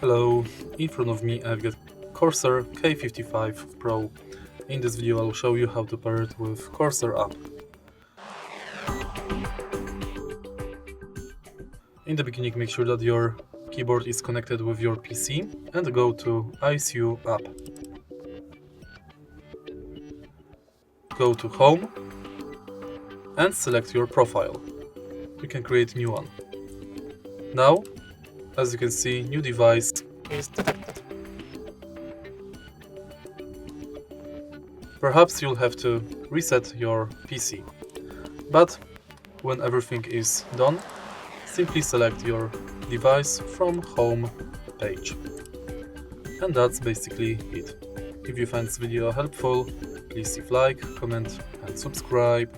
Hello, in front of me I've got Corsair K55 Pro. In this video I'll show you how to pair it with Corsair app. In the beginning make sure that your keyboard is connected with your PC and go to iCUE app. Go to Home and select your profile. You can create a new one. Now, as you can see, new device is detected. Perhaps you'll have to reset your PC, but when everything is done, simply select your device from Home page. And that's basically it. If you find this video helpful, please leave like, comment and subscribe.